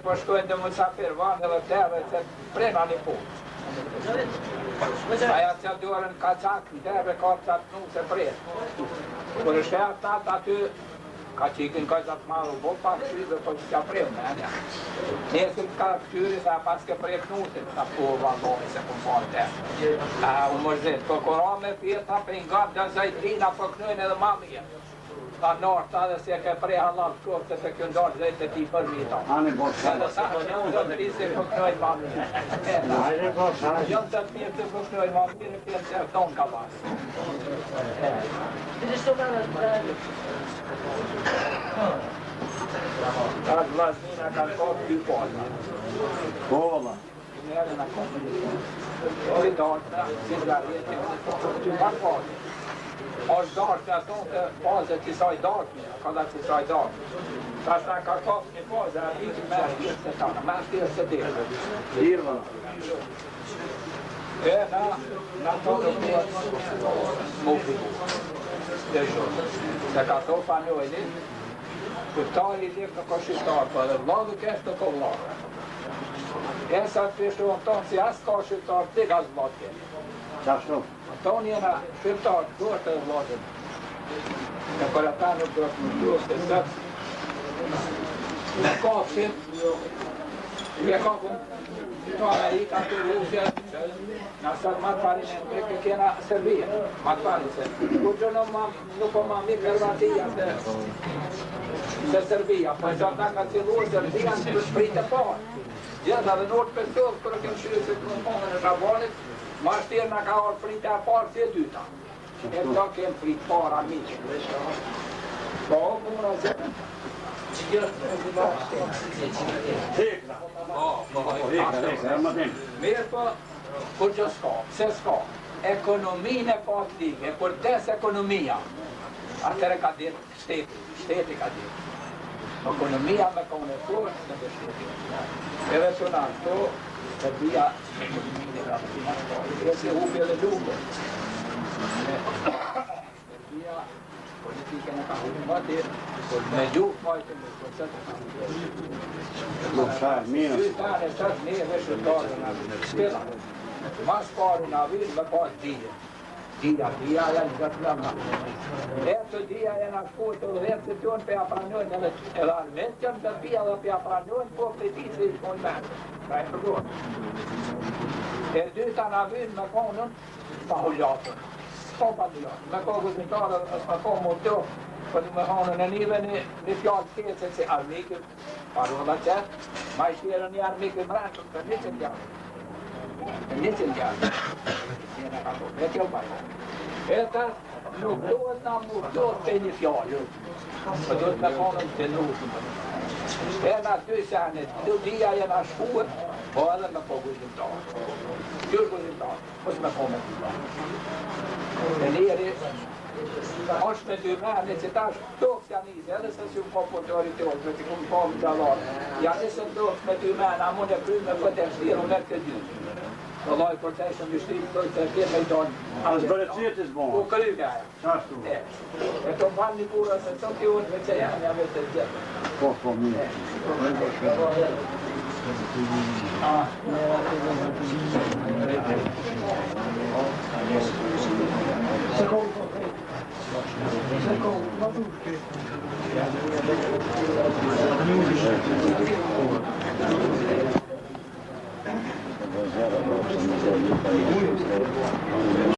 Po shkojnë dhe musafir vanë dhe tërë se prena një punë. Aja që duarën ka qakë në tërë ka qatë nuk se prejtë. Kër është e atat aty, ka qikin ka qatë marë u bo pak shqyve po që ka prejtë me një. Nesër ka këtyri sa pas ke prejtë nutit, sa po vazhoni se po fanë tërë. U mërzit, po kora me pjeta për nga dhe zajtrina po kënojnë edhe ma mirë. Ta nërta dhe se ke prej halat kofte se kjo ndarë dhe të ti për mita. Ani bosa. Edhe sa që në do të rrisë për kënojnë ma mirë. Ani bosa. Jënë të mirë të për kënojnë ma mirë në pjenë që e tonë ka basë. Ta të vlasnina ka kohë dy pojnë. Po, valla. Njerën a kohë dy pojnë. Si dartë, si djarjetë, ty ma pojnë. është darë që atonë të pazët që saj darë, ka da që saj darë. Ta shta ka kapë një pazë, a rikë me shtirë se ta, me shtirë se dirë. Dirë, vëna. E na tonë të pojë smupi. Të shumë. Se ka to pa njojni, këtari lirë në ko shqiptarë, po edhe vladë kështë të ko vladë. E sa të pishtu në tonë, si asë ka shqiptarë, të ka zblatë kështë. Qashtu? Tonë jena shqiptarë, duhet të vladën. E për ata nuk duhet më duhet të sëpë. Në kapësit, e kapëm të Amerika, të Rusja, në sërë matë parin e në të kena Serbia, matë parin se. Kur që nuk o ma mi Kërvatia se Serbia, po që ata ka ciluar Serbia në të shpritë e parë. Gjitha dhe nërë për tërë, kërë kemë shirë se të në ponën e Shabanit, ma shtirë nga ka orë fritë e parë si e dyta. E të kemë fritë para miqë. Po, puna zemë. Hekra. Mirë po, kur që s'ka, se s'ka. Ekonominë e patlige, kur des ekonomia, atëre ka dirë shteti ka dirë. Ekonomia me kone forë në bështetit. Edhe të në ato, të dhja ekonominë e rafinat. E se hubje dhe lume. E dhja politike në ka hubje më dirë, me lukë majtë në koncetë ka hubje. Ty tane qatë një dhe shëtarë në stila. Mas parë në avinë me pasë dhije. Dhja janë gëtë lëma. E të dhja janë ashkojtë të dhjetë të tjonë për apranojnë edhe armentën të dhja dhe për apranojnë po për ti që i shkojnë menë. Ka e përgojnë. E dyta në avinë me konën pa huljatën. Po pa huljatën. Me kohë gëzmitarë është me kohë mund të për me honën e nive një fjallë kese që armikët, parola qëtë, ma i shkjerën një armikët mërënçën për 100 janë. 100 janë. E kjo bajnë. E të nuk duhet nga mundot për një fjallë. Për duhet me konën të nusën. E nga dy senit, dy dhja jena shkuet, po edhe me po guzimtarë. Qërë guzimtarë, mos me po me guzimtarë. E njeri, është me dy mene që tash tokës janë isë, edhe se si u po punëtori të ojë, që ku më po më gjallarë. Janë isë në tokës me dy mene, a mund e pry me këtë e shtirë, unë e këtë dy. Vëllaj për të eshëm vështirë të të kje me i tonë. A në zbërëcijet i zbonë? U kry nga e. Qashtu? E të më një burë, se të të unë me që janë ja vetë të gjithë. Po, mirë. Secondo.